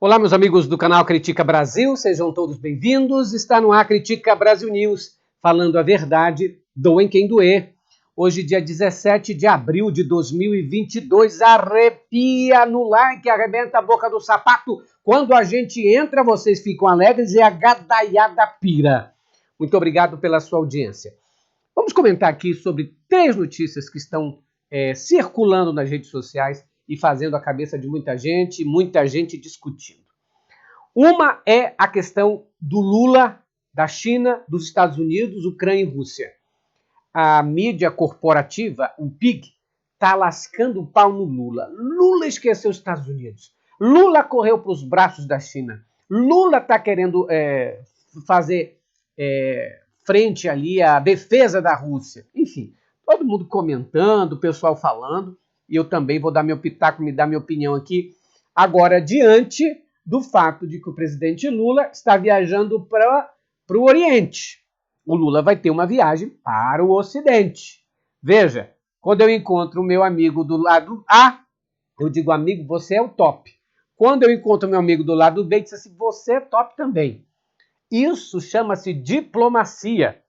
Olá, meus amigos do canal Critica Brasil, sejam todos bem-vindos. Está no ar Critica Brasil News, falando a verdade, doem quem doer. Hoje, dia 17 de abril de 2022, arrepia no like, arrebenta a boca do sapato. Quando a gente entra, vocês ficam alegres e a gadaiada pira. Muito obrigado pela sua audiência. Vamos comentar aqui sobre 3 notícias que estão circulando nas redes sociais e fazendo a cabeça de muita gente discutindo. Uma é a questão do Lula, da China, dos Estados Unidos, Ucrânia e Rússia. A mídia corporativa, o PIG, está lascando o pau no Lula. Lula esqueceu os Estados Unidos. Lula correu para os braços da China. Lula está querendo fazer frente ali à defesa da Rússia. Enfim, todo mundo comentando, o pessoal falando. E eu também vou dar meu pitaco, me dar minha opinião aqui. Agora, diante do fato de que o presidente Lula está viajando para o Oriente. O Lula vai ter uma viagem para o Ocidente. Veja, quando eu encontro o meu amigo do lado A, eu digo, amigo, você é o top. Quando eu encontro o meu amigo do lado B, eu digo assim, você é top também. Isso chama-se diplomacia.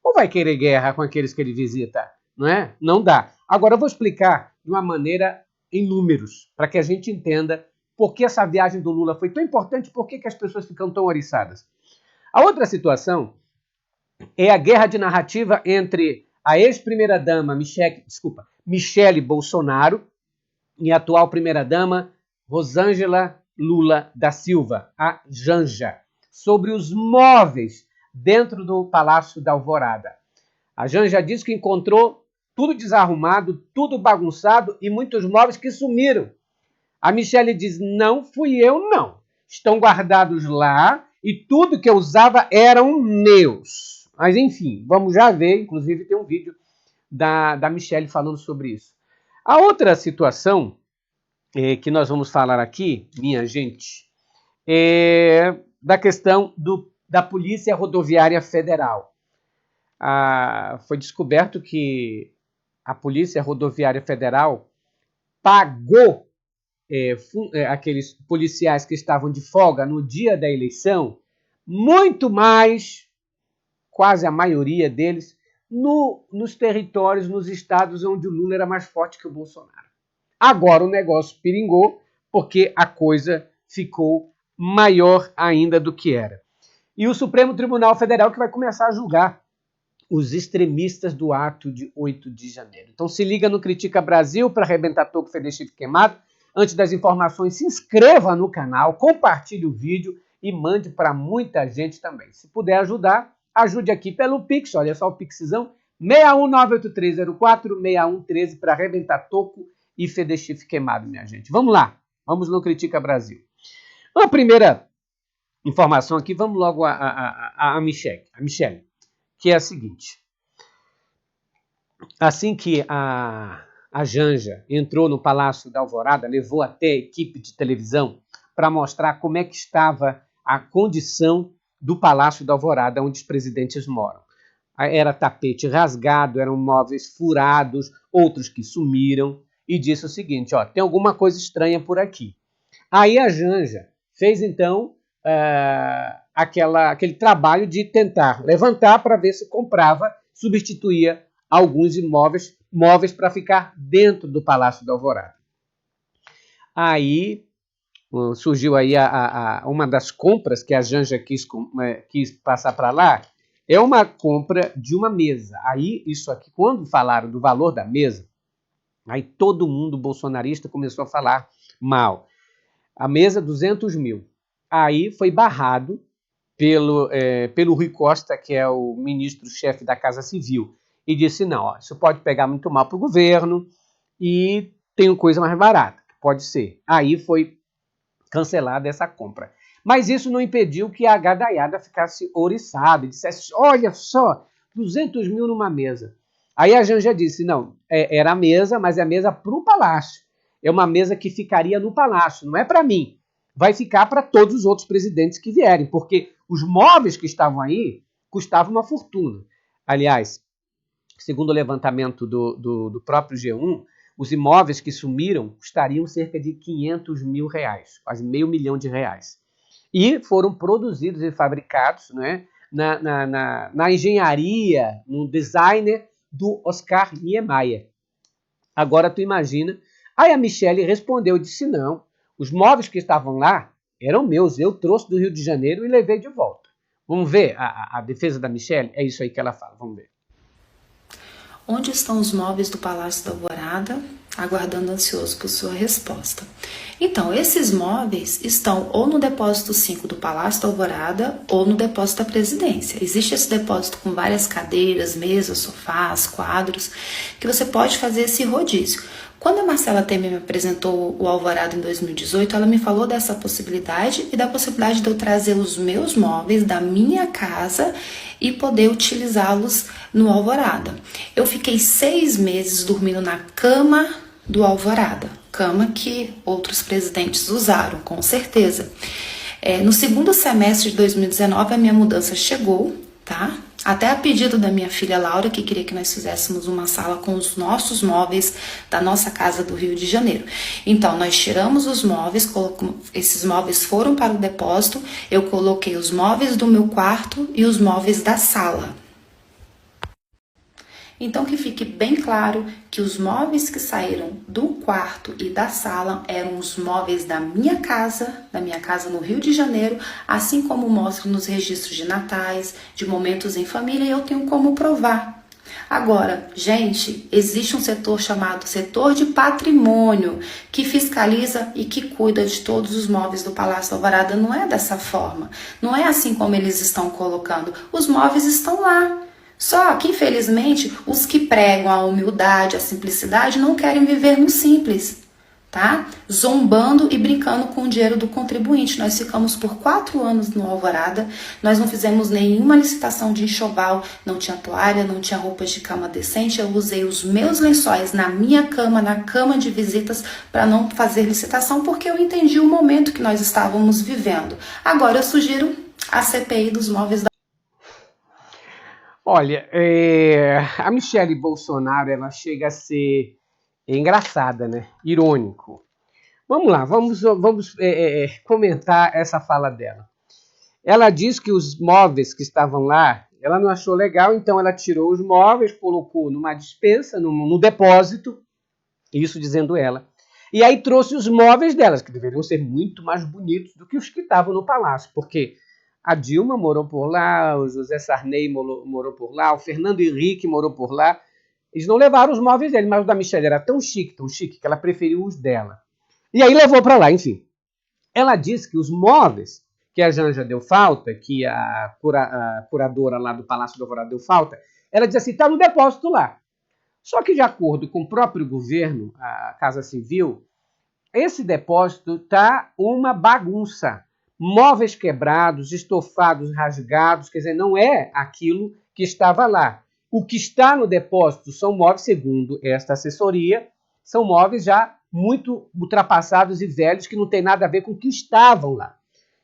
Ou vai querer guerra com aqueles que ele visita? Não é? Não dá. Agora eu vou explicar de uma maneira em números, para que a gente entenda por que essa viagem do Lula foi tão importante, por que as pessoas ficam tão oriçadas. A outra situação é a guerra de narrativa entre a ex-primeira-dama Michele Bolsonaro e a atual primeira-dama Rosângela Lula da Silva, a Janja, sobre os móveis dentro do Palácio da Alvorada. A Janja disse que encontrou tudo desarrumado, tudo bagunçado e muitos móveis que sumiram. A Michele diz, não fui eu, não. Estão guardados lá e tudo que eu usava eram meus. Mas enfim, vamos já ver, inclusive tem um vídeo da Michele falando sobre isso. A outra situação que nós vamos falar aqui, minha gente, é da questão da Polícia Rodoviária Federal. Foi descoberto que a Polícia Rodoviária Federal pagou aqueles policiais que estavam de folga no dia da eleição, muito mais, quase a maioria deles, nos territórios, nos estados onde o Lula era mais forte que o Bolsonaro. Agora o negócio piringou, porque a coisa ficou maior ainda do que era. E o Supremo Tribunal Federal que vai começar a julgar os extremistas do ato de 8 de janeiro. Então se liga no Critica Brasil para arrebentar toco, feder chifre queimado. Antes das informações, se inscreva no canal, compartilhe o vídeo e mande para muita gente também. Se puder ajudar, ajude aqui pelo Pix, olha só o Pixzão, 61983046113 para arrebentar toco e feder chifre queimado, minha gente. Vamos lá, vamos no Critica Brasil. Uma primeira informação aqui, vamos logo a Michele, que é a seguinte. Assim que a Janja entrou no Palácio da Alvorada, levou até a equipe de televisão para mostrar como é que estava a condição do Palácio da Alvorada, onde os presidentes moram. Era tapete rasgado, eram móveis furados, outros que sumiram, e disse o seguinte, ó, tem alguma coisa estranha por aqui. Aí a Janja fez, então, aquele trabalho de tentar levantar para ver se comprava, substituía alguns móveis para ficar dentro do Palácio da Alvorada. Aí surgiu aí uma das compras que a Janja quis passar para lá, é uma compra de uma mesa. Aí, isso aqui, quando falaram do valor da mesa, aí todo mundo bolsonarista começou a falar mal. A mesa, 200 mil. Aí foi barrado pelo Rui Costa, que é o ministro-chefe da Casa Civil, e disse, não, ó, isso pode pegar muito mal para o governo e tem coisa mais barata, pode ser. Aí foi cancelada essa compra. Mas isso não impediu que a gadaiada ficasse oriçada e dissesse, olha só, 200 mil numa mesa. Aí a Janja disse, não, era a mesa, mas é a mesa para o palácio. É uma mesa que ficaria no palácio, não é para mim. Vai ficar para todos os outros presidentes que vierem, porque os móveis que estavam aí custavam uma fortuna. Aliás, segundo o levantamento do próprio G1, os imóveis que sumiram custariam cerca de 500 mil reais, quase R$500 mil. E foram produzidos e fabricados, né, na engenharia, no designer do Oscar Niemeyer. Agora tu imagina. Aí a Michelle respondeu e disse: não, os móveis que estavam lá eram meus, eu trouxe do Rio de Janeiro e levei de volta. Vamos ver a defesa da Michelle? É isso aí que ela fala, vamos ver. Onde estão os móveis do Palácio da Alvorada? Aguardando ansioso por sua resposta. Então, esses móveis estão ou no depósito 5 do Palácio da Alvorada ou no depósito da Presidência. Existe esse depósito com várias cadeiras, mesas, sofás, quadros, que você pode fazer esse rodízio. Quando a Marcela Temer me apresentou o Alvorada em 2018, ela me falou dessa possibilidade e da possibilidade de eu trazer os meus móveis da minha casa e poder utilizá-los no Alvorada. Eu fiquei 6 meses dormindo na cama do Alvorada, cama que outros presidentes usaram, com certeza. No segundo semestre de 2019, a minha mudança chegou, tá? Até a pedido da minha filha Laura, que queria que nós fizéssemos uma sala com os nossos móveis da nossa casa do Rio de Janeiro. Então, nós tiramos os móveis, esses móveis foram para o depósito, eu coloquei os móveis do meu quarto e os móveis da sala. Então, que fique bem claro que os móveis que saíram do quarto e da sala eram os móveis da minha casa no Rio de Janeiro, assim como mostro nos registros de natais, de momentos em família, e eu tenho como provar. Agora, gente, existe um setor chamado setor de patrimônio, que fiscaliza e que cuida de todos os móveis do Palácio da Alvorada. Não é dessa forma, não é assim como eles estão colocando. Os móveis estão lá. Só que, infelizmente, os que pregam a humildade, a simplicidade, não querem viver no simples, tá? Zombando e brincando com o dinheiro do contribuinte. Nós ficamos por 4 anos no Alvorada, nós não fizemos nenhuma licitação de enxoval, não tinha toalha, não tinha roupas de cama decente, eu usei os meus lençóis na minha cama, na cama de visitas, para não fazer licitação, porque eu entendi o momento que nós estávamos vivendo. Agora eu sugiro a CPI dos móveis da... Olha, a Michelle Bolsonaro, ela chega a ser engraçada, né? Irônico. Vamos lá, vamos comentar essa fala dela. Ela diz que os móveis que estavam lá, ela não achou legal, então ela tirou os móveis, colocou numa despensa, no depósito, isso dizendo ela. E aí trouxe os móveis delas, que deveriam ser muito mais bonitos do que os que estavam no palácio, porque a Dilma morou por lá, o José Sarney morou por lá, o Fernando Henrique morou por lá. Eles não levaram os móveis dele, mas o da Michelle era tão chique, que ela preferiu os dela. E aí levou para lá, enfim. Ela disse que os móveis que a Janja deu falta, que a curadora lá do Palácio do Alvorada deu falta, ela disse assim, está no depósito lá. Só que de acordo com o próprio governo, a Casa Civil, esse depósito está uma bagunça. Móveis quebrados, estofados rasgados, quer dizer, não é aquilo que estava lá. O que está no depósito são móveis, segundo esta assessoria, são móveis já muito ultrapassados e velhos que não tem nada a ver com o que estavam lá.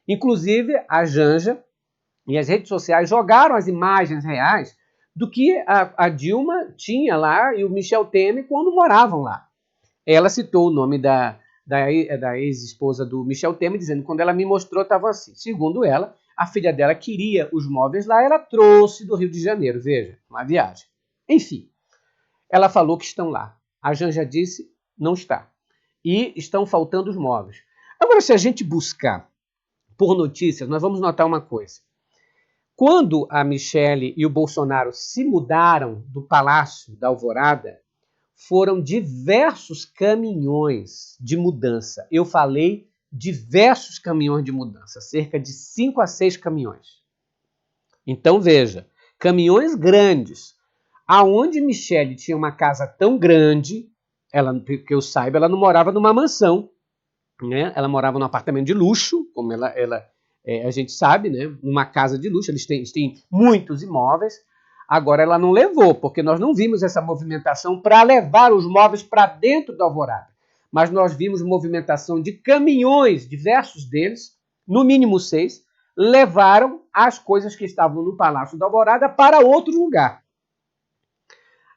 Inclusive, a Janja e as redes sociais jogaram as imagens reais do que a Dilma tinha lá e o Michel Temer quando moravam lá. Ela citou o nome da ex-esposa do Michel Temer, dizendo que quando ela me mostrou, estava assim. Segundo ela, a filha dela queria os móveis lá, ela trouxe do Rio de Janeiro, veja, uma viagem. Enfim, ela falou que estão lá. A Janja disse, não está. E estão faltando os móveis. Agora, se a gente buscar por notícias, nós vamos notar uma coisa. Quando a Michelle e o Bolsonaro se mudaram do Palácio da Alvorada, foram diversos caminhões de mudança. Eu falei diversos caminhões de mudança, cerca de 5 a 6 caminhões. Então veja, caminhões grandes. Aonde Michelle tinha uma casa tão grande, que eu saiba, ela não morava numa mansão, né? Ela morava num apartamento de luxo, como a gente sabe, né? Uma casa de luxo, eles têm muitos imóveis. Agora ela não levou, porque nós não vimos essa movimentação para levar os móveis para dentro da Alvorada. Mas nós vimos movimentação de caminhões, diversos deles, no mínimo 6, levaram as coisas que estavam no Palácio da Alvorada para outro lugar.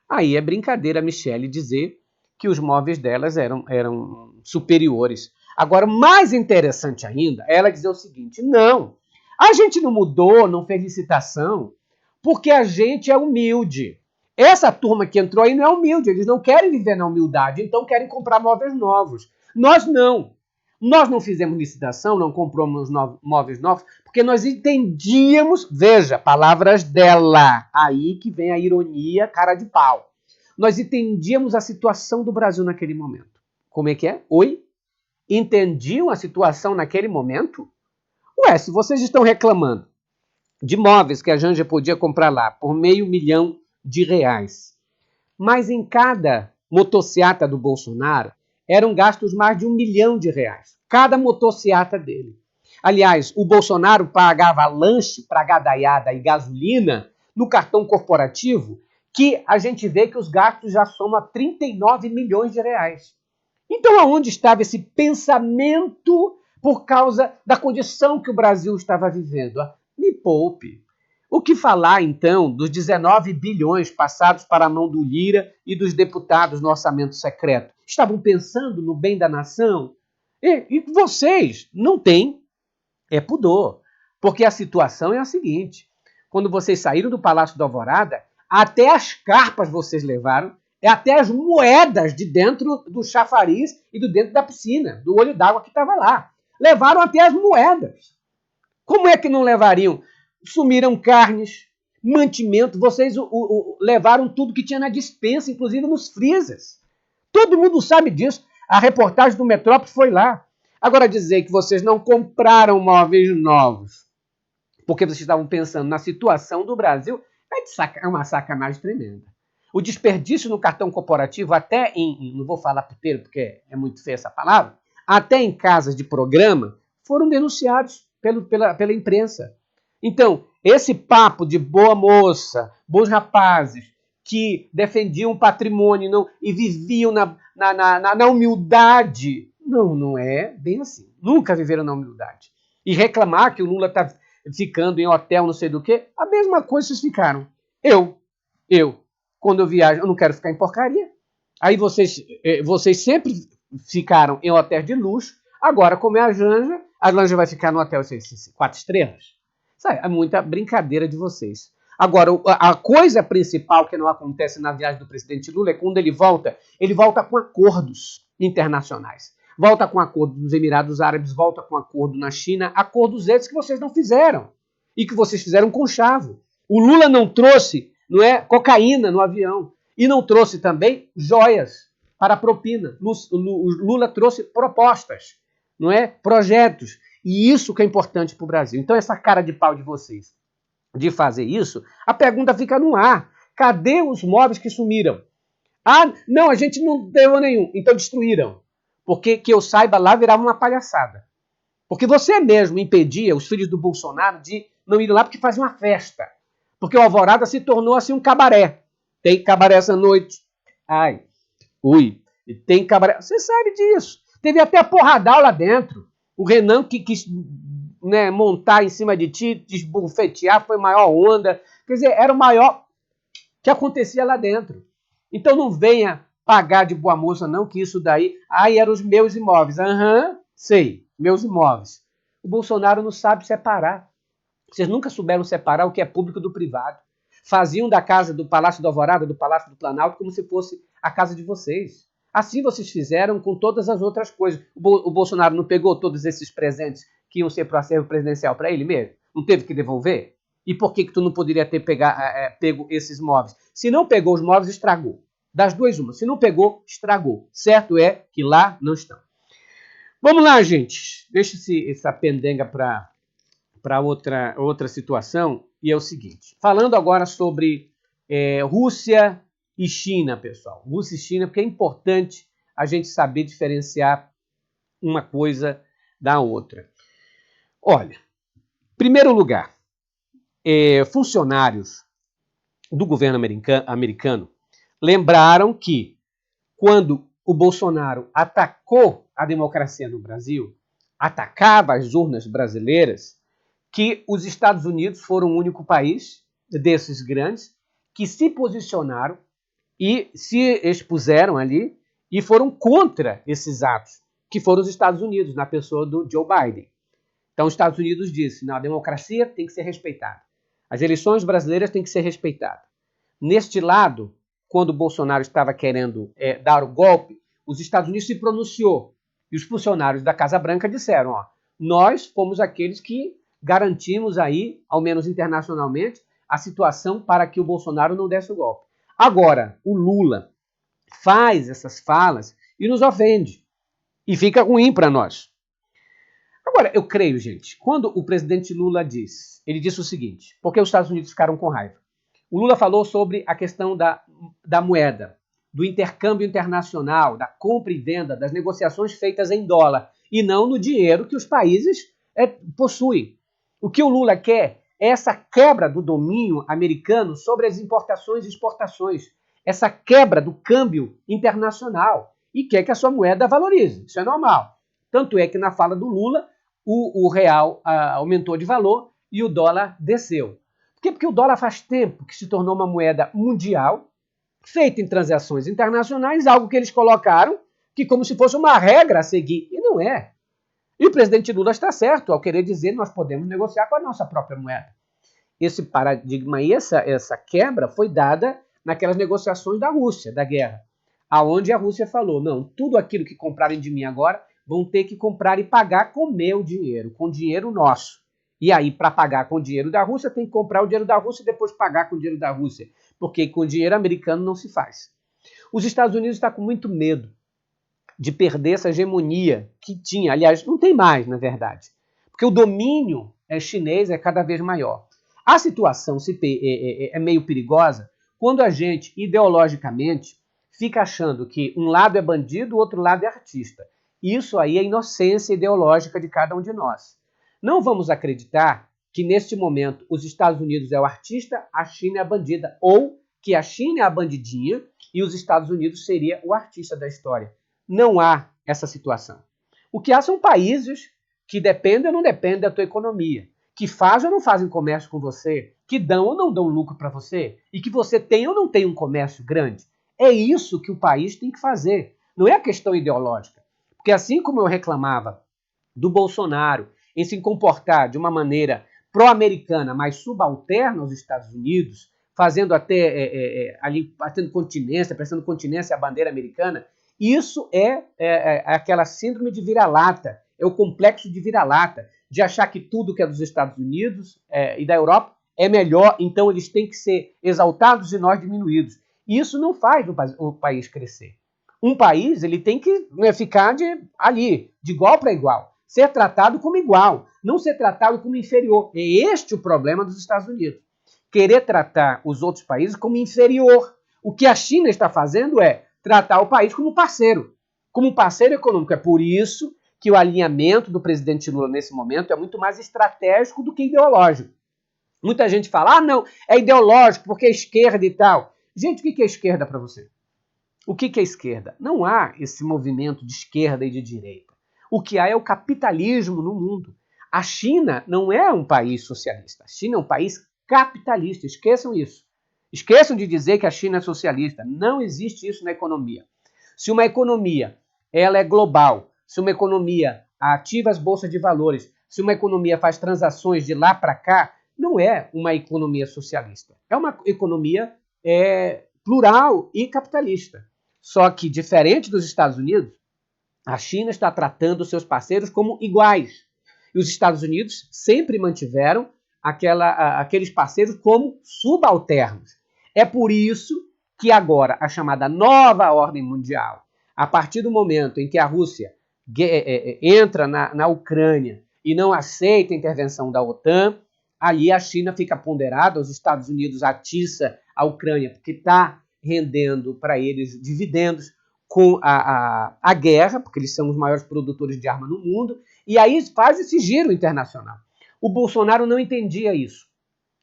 Aí é brincadeira a Michelle dizer que os móveis delas eram superiores. Agora, mais interessante ainda, ela dizer o seguinte, não, a gente não mudou, não fez licitação, porque a gente é humilde. Essa turma que entrou aí não é humilde, eles não querem viver na humildade, então querem comprar móveis novos. Nós não. Nós não fizemos licitação, não compramos móveis novos, porque nós entendíamos, veja, palavras dela, aí que vem a ironia, cara de pau. Nós entendíamos a situação do Brasil naquele momento. Como é que é? Oi? Entendiam a situação naquele momento? Ué, se vocês estão reclamando de móveis que a Janja podia comprar lá por R$500 mil, mas em cada motociata do Bolsonaro eram gastos mais de R$1 milhão. Cada motociata dele. Aliás, o Bolsonaro pagava lanche para gadaiada e gasolina no cartão corporativo, que a gente vê que os gastos já somam a R$39 milhões. Então, aonde estava esse pensamento por causa da condição que o Brasil estava vivendo? Me poupe. O que falar, então, dos 19 bilhões passados para a mão do Lira e dos deputados no orçamento secreto? Estavam pensando no bem da nação? E vocês não têm pudor, porque a situação é a seguinte. Quando vocês saíram do Palácio da Alvorada, até as carpas vocês levaram, até as moedas de dentro do chafariz e do dentro da piscina, do olho d'água que estava lá. Levaram até as moedas. Como é que não levariam? Sumiram carnes, mantimento, vocês levaram tudo que tinha na despensa, inclusive nos freezers. Todo mundo sabe disso. A reportagem do Metrópole foi lá. Agora, dizer que vocês não compraram móveis novos porque vocês estavam pensando na situação do Brasil é uma sacanagem tremenda. O desperdício no cartão corporativo, até não vou falar puteiro porque é muito feia essa palavra, até em casas de programa, foram denunciados pela imprensa. Então, esse papo de boa moça, bons rapazes, que defendiam o patrimônio e viviam na humildade, não é bem assim. Nunca viveram na humildade. E reclamar que o Lula está ficando em hotel, não sei do quê, a mesma coisa vocês ficaram. Eu, quando eu viajo, eu não quero ficar em porcaria. Aí vocês sempre ficaram em hotel de luxo. Agora, como é a Janja vai ficar no hotel 4 estrelas. Sabe, é muita brincadeira de vocês. Agora, a coisa principal que não acontece na viagem do presidente Lula é quando ele volta com acordos internacionais. Volta com acordo dos Emirados Árabes, volta com acordo na China, acordos esses que vocês não fizeram e que vocês fizeram com chavo. O Lula não trouxe, cocaína no avião e não trouxe também joias para propina. O Lula trouxe propostas, projetos. E isso que é importante para o Brasil. Então, essa cara de pau de vocês de fazer isso, a pergunta fica no ar. Cadê os móveis que sumiram? Ah, não, a gente não deu nenhum. Então destruíram. Porque, que eu saiba, lá virava uma palhaçada. Porque você mesmo impedia os filhos do Bolsonaro de não ir lá porque fazia uma festa. Porque o Alvorada se tornou assim um cabaré. Tem cabaré essa noite. Tem cabaré. Você sabe disso. Teve até porradal lá dentro. O Renan que quis montar em cima de ti, desbufetear, foi maior onda. Quer dizer, era o maior que acontecia lá dentro. Então não venha pagar de boa moça, não, que isso daí... eram os meus imóveis. Sei, meus imóveis. O Bolsonaro não sabe separar. Vocês nunca souberam separar o que é público do privado. Faziam da casa do Palácio da Alvorada, do Palácio do Planalto, como se fosse a casa de vocês. Assim vocês fizeram com todas as outras coisas. O Bolsonaro não pegou todos esses presentes que iam ser para o acervo presidencial para ele mesmo? Não teve que devolver? E por que tu não poderia ter pego esses móveis? Se não pegou os móveis, estragou. Das duas, uma. Se não pegou, estragou. Certo é que lá não estão. Vamos lá, gente. Deixa essa pendenga para outra situação. E é o seguinte. Falando agora sobre Rússia e China, pessoal. Rússia e China, porque é importante a gente saber diferenciar uma coisa da outra. Olha, em primeiro lugar, funcionários do governo americano lembraram que quando o Bolsonaro atacou a democracia no Brasil, atacava as urnas brasileiras, que os Estados Unidos foram o único país desses grandes que se posicionaram e se expuseram ali e foram contra esses atos, que foram os Estados Unidos, na pessoa do Joe Biden. Então, os Estados Unidos disse, não, a democracia tem que ser respeitada. As eleições brasileiras têm que ser respeitadas. Neste lado, quando o Bolsonaro estava querendo dar o golpe, os Estados Unidos se pronunciou. E os funcionários da Casa Branca disseram, ó, nós fomos aqueles que garantimos aí, ao menos internacionalmente, a situação para que o Bolsonaro não desse o golpe. Agora, o Lula faz essas falas e nos ofende. E fica ruim para nós. Agora, eu creio, gente, quando o presidente Lula ele disse o seguinte, porque os Estados Unidos ficaram com raiva. O Lula falou sobre a questão da moeda, do intercâmbio internacional, da compra e venda, das negociações feitas em dólar, e não no dinheiro que os países possuem. O que o Lula quer é essa quebra do domínio americano sobre as importações e exportações, essa quebra do câmbio internacional, e quer que a sua moeda valorize. Isso é normal. Tanto é que na fala do Lula, o real aumentou de valor e o dólar desceu. Por quê? Porque o dólar faz tempo que se tornou uma moeda mundial, feita em transações internacionais, algo que eles colocaram que como se fosse uma regra a seguir. E não é. E o presidente Lula está certo ao querer dizer que nós podemos negociar com a nossa própria moeda. Esse paradigma e essa quebra foi dada naquelas negociações da Rússia, da guerra, aonde a Rússia falou, não, tudo aquilo que comprarem de mim agora vão ter que comprar e pagar com meu dinheiro, com dinheiro nosso. E aí, para pagar com o dinheiro da Rússia, tem que comprar o dinheiro da Rússia e depois pagar com o dinheiro da Rússia, porque com dinheiro americano não se faz. Os Estados Unidos estão com muito medo de perder essa hegemonia que tinha. Aliás, não tem mais, na verdade, porque o domínio chinês é cada vez maior. A situação é meio perigosa quando a gente, ideologicamente, fica achando que um lado é bandido, o outro lado é artista. Isso aí é inocência ideológica de cada um de nós. Não vamos acreditar que, neste momento, os Estados Unidos é o artista, a China é a bandida, ou que a China é a bandidinha e os Estados Unidos seria o artista da história. Não há essa situação. O que há são países que dependem ou não dependem da tua economia, que fazem ou não fazem comércio com você, que dão ou não dão lucro para você, e que você tem ou não tem um comércio grande. É isso que o país tem que fazer. Não é a questão ideológica. Porque assim como eu reclamava do Bolsonaro em se comportar de uma maneira pró-americana, mas subalterna aos Estados Unidos, fazendo até ali, prestando continência à bandeira americana, isso é aquela síndrome de vira-lata, é o complexo de vira-lata, de achar que tudo que é dos Estados Unidos e da Europa é melhor, então eles têm que ser exaltados e nós diminuídos. E isso não faz o país crescer. Um país ele tem que ficar ali, de igual para igual. Ser tratado como igual, não ser tratado como inferior. É este o problema dos Estados Unidos. Querer tratar os outros países como inferior. O que a China está fazendo é tratar o país como parceiro econômico. É por isso que o alinhamento do presidente Lula nesse momento é muito mais estratégico do que ideológico. Muita gente fala, não, é ideológico porque é esquerda e tal. Gente, o que é esquerda para você? O que é esquerda? Não há esse movimento de esquerda e de direita. O que há é o capitalismo no mundo. A China não é um país socialista. A China é um país capitalista. Esqueçam isso. Esqueçam de dizer que a China é socialista. Não existe isso na economia. Se uma economia ela é global, se uma economia ativa as bolsas de valores, se uma economia faz transações de lá para cá, não é uma economia socialista. É uma economia plural e capitalista. Só que, diferente dos Estados Unidos, a China está tratando seus parceiros como iguais. E os Estados Unidos sempre mantiveram aqueles parceiros como subalternos. É por isso que agora a chamada nova ordem mundial, a partir do momento em que a Rússia entra na Ucrânia e não aceita a intervenção da OTAN, ali a China fica ponderada, os Estados Unidos atiça a Ucrânia porque está rendendo para eles dividendos com a guerra, porque eles são os maiores produtores de arma no mundo, e aí faz esse giro internacional. O Bolsonaro não entendia isso.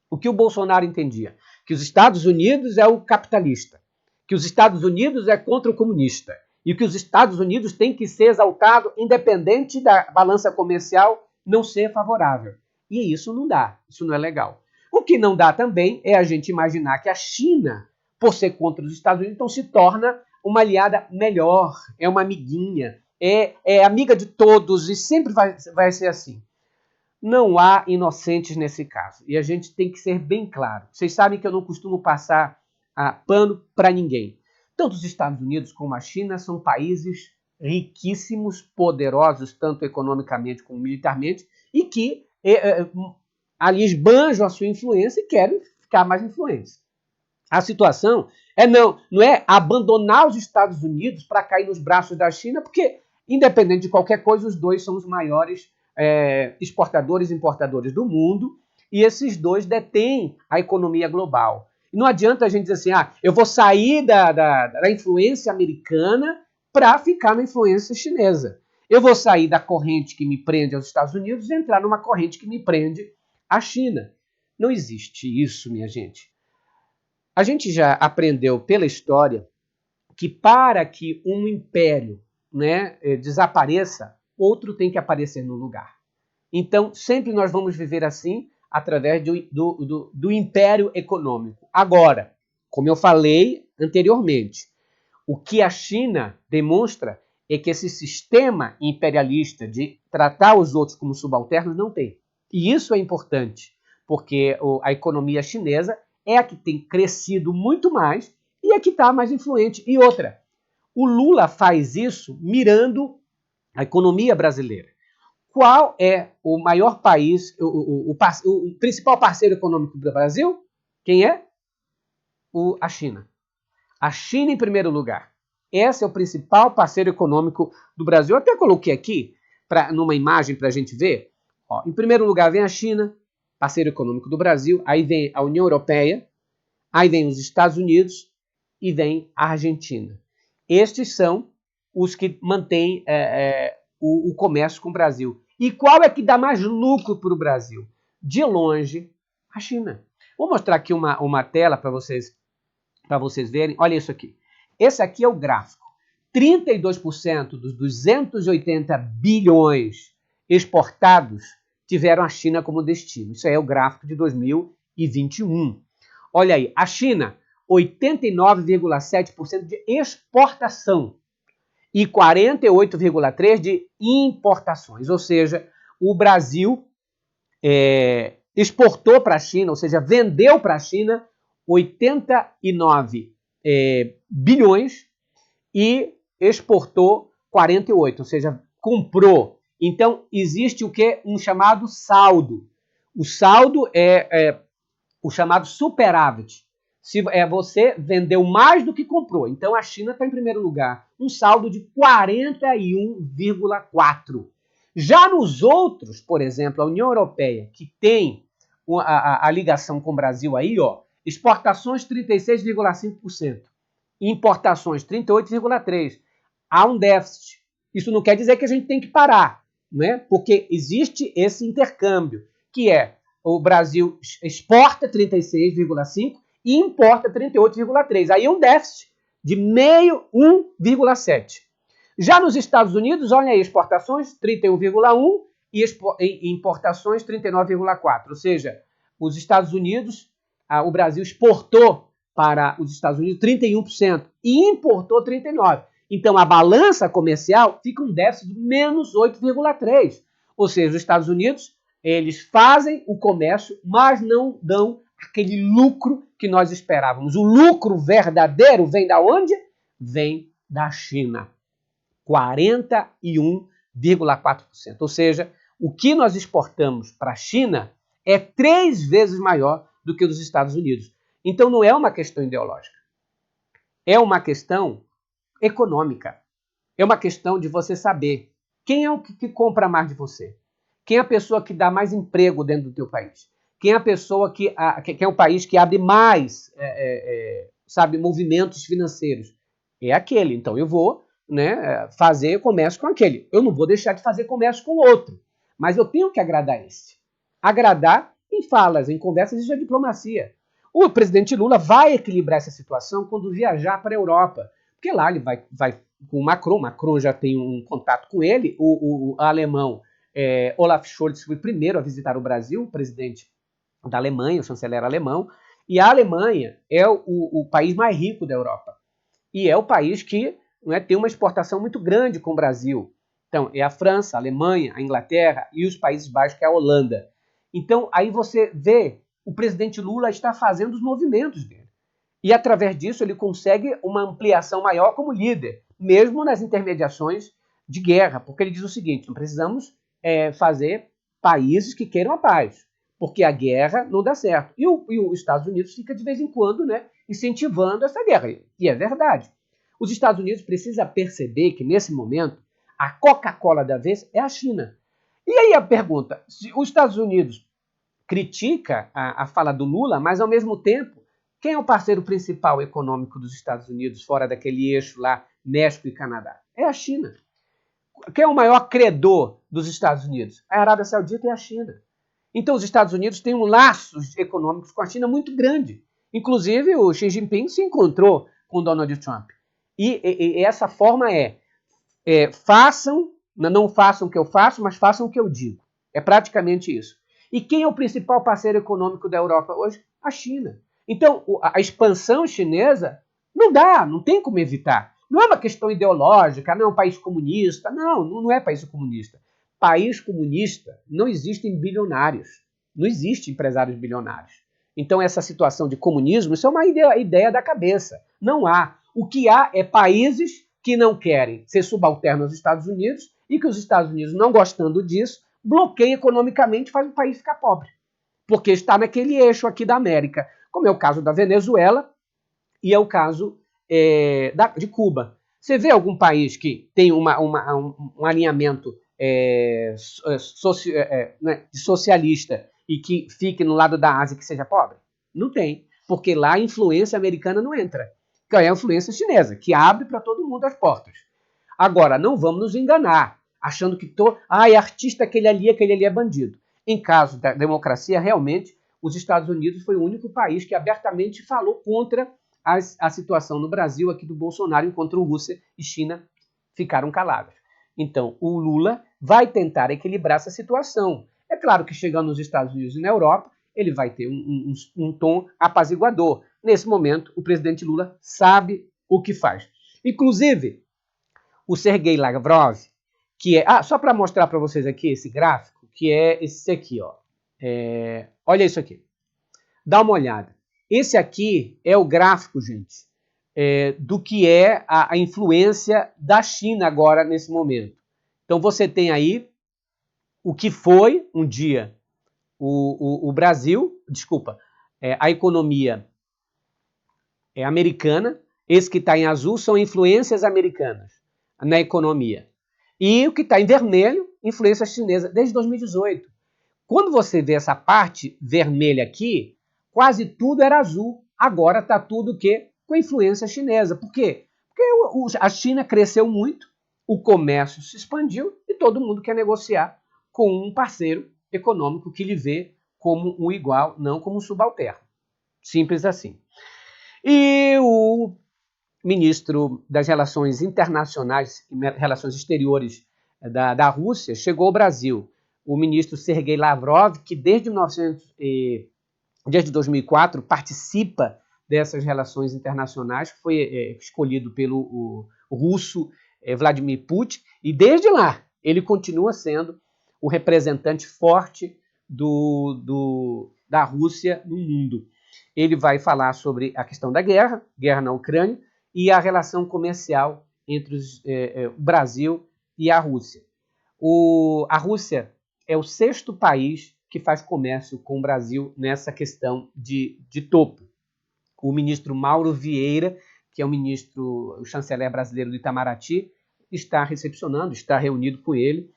O que o Bolsonaro entendia? Que os Estados Unidos é o capitalista, que os Estados Unidos é contra o comunista, e que os Estados Unidos têm que ser exaltado independente da balança comercial não ser favorável. E isso não dá, isso não é legal. O que não dá também é a gente imaginar que a China, por ser contra os Estados Unidos, então se torna uma aliada melhor, é uma amiguinha, é amiga de todos e sempre vai ser assim. Não há inocentes nesse caso. E a gente tem que ser bem claro. Vocês sabem que eu não costumo passar pano para ninguém. Tanto os Estados Unidos como a China são países riquíssimos, poderosos, tanto economicamente como militarmente, e que ali esbanjam a sua influência e querem ficar mais influentes. A situação não é abandonar os Estados Unidos para cair nos braços da China, porque, independente de qualquer coisa, os dois são os maiores exportadores e importadores do mundo, e esses dois detêm a economia global. E não adianta a gente dizer assim, eu vou sair da influência americana para ficar na influência chinesa. Eu vou sair da corrente que me prende aos Estados Unidos e entrar numa corrente que me prende à China. Não existe isso, minha gente. A gente já aprendeu pela história que para que um império, desapareça, outro tem que aparecer no lugar. Então, sempre nós vamos viver assim, através do império econômico. Agora, como eu falei anteriormente, o que a China demonstra é que esse sistema imperialista de tratar os outros como subalternos não tem. E isso é importante, porque a economia chinesa é a que tem crescido muito mais e é que está mais influente. E outra, o Lula faz isso mirando a economia brasileira. Qual é o maior país, o principal parceiro econômico do Brasil? Quem é? A China. A China em primeiro lugar. Esse é o principal parceiro econômico do Brasil. Eu até coloquei aqui, numa imagem para a gente ver. Em primeiro lugar vem a China, parceiro econômico do Brasil. Aí vem a União Europeia. Aí vem os Estados Unidos e vem a Argentina. Estes são os que mantêm o comércio com o Brasil. E qual é que dá mais lucro para o Brasil? De longe, a China. Vou mostrar aqui uma tela para vocês verem. Olha isso aqui. Esse aqui é o gráfico. 32% dos 280 bilhões exportados tiveram a China como destino. Isso aí é o gráfico de 2021. Olha aí, a China, 89,7% de exportação e 48,3% de importações. Ou seja, o Brasil exportou para a China, ou seja, vendeu para a China 89 bilhões e exportou 48, ou seja, comprou. Então, existe o que? Um chamado saldo. O saldo é o chamado superávit. Você vendeu mais do que comprou. Então, a China está em primeiro lugar. Um saldo de 41,4. Já nos outros, por exemplo, a União Europeia, que tem a ligação com o Brasil aí, exportações 36,5%, importações 38,3%. Há um déficit. Isso não quer dizer que a gente tem que parar, né? Porque existe esse intercâmbio, que o Brasil exporta 36,5% e importa 38,3%. Aí é um déficit de 1,7%. Já nos Estados Unidos, olha aí, exportações 31,1% e importações 39,4%. Ou seja, os Estados Unidos, o Brasil exportou para os Estados Unidos 31% e importou 39%. Então, a balança comercial fica um déficit de menos 8,3%. Ou seja, os Estados Unidos, eles fazem o comércio, mas não dão aquele lucro que nós esperávamos. O lucro verdadeiro vem da onde? Vem da China. 41,4%. Ou seja, o que nós exportamos para a China é 3 vezes maior do que o dos Estados Unidos. Então, não é uma questão ideológica. É uma questão econômica. É uma questão de você saber quem é o que compra mais de você. Quem é a pessoa que dá mais emprego dentro do teu país. Quem é a pessoa que é o país que abre mais movimentos financeiros. É aquele. Então, eu vou fazer comércio com aquele. Eu não vou deixar de fazer comércio com o outro. Mas eu tenho que agradar esse. Agradar em falas, em conversas, isso é diplomacia. O presidente Lula vai equilibrar essa situação quando viajar para a Europa. Porque lá ele vai com o Macron. Macron já tem um contato com ele. O alemão Olaf Scholz foi o primeiro a visitar o Brasil, o presidente da Alemanha, o chanceler alemão. E a Alemanha é o país mais rico da Europa. e é o país que, não é, tem uma exportação muito grande com o Brasil. Então, é a França, a Alemanha, a Inglaterra e os Países Baixos, que é a Holanda. Então, aí você vê, o presidente Lula está fazendo os movimentos dele. E, através disso, ele consegue uma ampliação maior como líder, mesmo nas intermediações de guerra, porque ele diz o seguinte, não precisamos fazer países que queiram a paz, porque a guerra não dá certo. E os Estados Unidos fica, de vez em quando, né, incentivando essa guerra. E é verdade. Os Estados Unidos precisam perceber que, nesse momento, a Coca-Cola da vez é a China. E aí a pergunta, se os Estados Unidos critica a fala do Lula, mas, ao mesmo tempo, quem é o parceiro principal econômico dos Estados Unidos, fora daquele eixo lá, México e Canadá? É a China. Quem é o maior credor dos Estados Unidos? A Arábia Saudita e a China. Então, os Estados Unidos têm laços econômicos com a China muito grande. Inclusive, o Xi Jinping se encontrou com Donald Trump. E essa forma não façam o que eu faço, mas façam o que eu digo. É praticamente isso. E quem é o principal parceiro econômico da Europa hoje? A China. Então, a expansão chinesa não tem como evitar. Não é uma questão ideológica, não é um país comunista. Não é país comunista. País comunista não existem bilionários. Não existem empresários bilionários. Então, essa situação de comunismo, isso é uma ideia da cabeça. Não há. O que há é países que não querem ser subalternos aos Estados Unidos e que os Estados Unidos, não gostando disso, bloqueiam economicamente e faz o país ficar pobre. Porque está naquele eixo aqui da América, como é o caso da Venezuela e é o caso de Cuba. Você vê algum país que tem um alinhamento socialista e que fique no lado da Ásia que seja pobre? Não tem, porque lá a influência americana não entra, que é a influência chinesa, que abre para todo mundo as portas. Agora, não vamos nos enganar, achando que é artista aquele ali é bandido. Em caso da democracia, realmente, os Estados Unidos foi o único país que abertamente falou contra a situação no Brasil, aqui do Bolsonaro, enquanto Rússia e China ficaram caladas. Então, o Lula vai tentar equilibrar essa situação. É claro que, chegando nos Estados Unidos e na Europa, ele vai ter um tom apaziguador. Nesse momento, o presidente Lula sabe o que faz. Inclusive, o Sergei Lavrov, que é... só para mostrar para vocês aqui esse gráfico, que é esse aqui, ó. Olha isso aqui. Dá uma olhada. Esse aqui é o gráfico, gente, do que é a influência da China agora, nesse momento. Então, você tem aí o que foi, um dia, o Brasil, a economia americana. Esse que está em azul são influências americanas na economia. E o que está em vermelho, influência chinesa, desde 2018. Quando você vê essa parte vermelha aqui, quase tudo era azul. Agora está tudo o quê? Com influência chinesa. Por quê? Porque a China cresceu muito, o comércio se expandiu e todo mundo quer negociar com um parceiro econômico que lhe vê como um igual, não como um subalterno. Simples assim. E o ministro das Relações Internacionais e Relações Exteriores da Rússia chegou ao Brasil. O ministro Sergei Lavrov, que desde 2004 participa dessas relações internacionais, foi escolhido pelo russo Vladimir Putin, e desde lá ele continua sendo o representante forte da Rússia no mundo. Ele vai falar sobre a questão da guerra na Ucrânia, e a relação comercial entre o Brasil e a Rússia. A Rússia é o 6º país que faz comércio com o Brasil nessa questão de topo. O ministro Mauro Vieira, que é o chanceler brasileiro do Itamaraty, está recepcionando, está reunido com ele,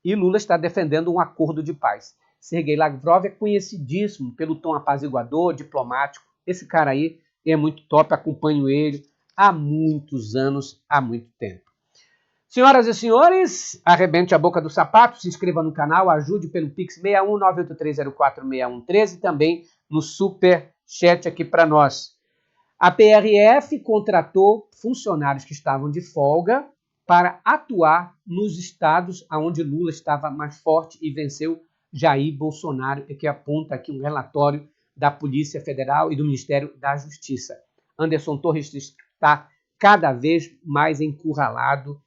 e Lula está defendendo um acordo de paz. Sergei Lavrov é conhecidíssimo pelo tom apaziguador, diplomático. Esse cara aí é muito top, acompanho ele há muitos anos, há muito tempo. Senhoras e senhores, arrebente a boca do sapato, se inscreva no canal, ajude pelo Pix 61983046113 e também no super chat aqui para nós. A PRF contratou funcionários que estavam de folga para atuar nos estados onde Lula estava mais forte e venceu Jair Bolsonaro, que aponta aqui um relatório da Polícia Federal e do Ministério da Justiça. Anderson Torres está cada vez mais encurralado,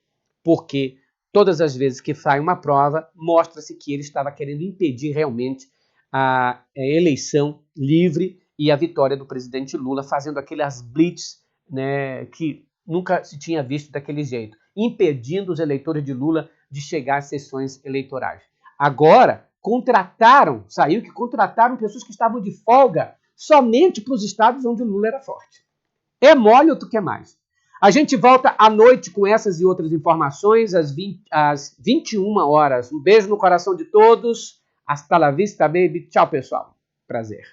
porque todas as vezes que sai uma prova, mostra-se que ele estava querendo impedir realmente a eleição livre e a vitória do presidente Lula, fazendo aquelas blitz, né, que nunca se tinha visto daquele jeito, impedindo os eleitores de Lula de chegar às sessões eleitorais. Agora, saiu que contrataram pessoas que estavam de folga somente para os estados onde o Lula era forte. É mole ou tu quer mais? A gente volta à noite com essas e outras informações às 21 horas. Um beijo no coração de todos. Hasta la vista, baby. Tchau, pessoal. Prazer.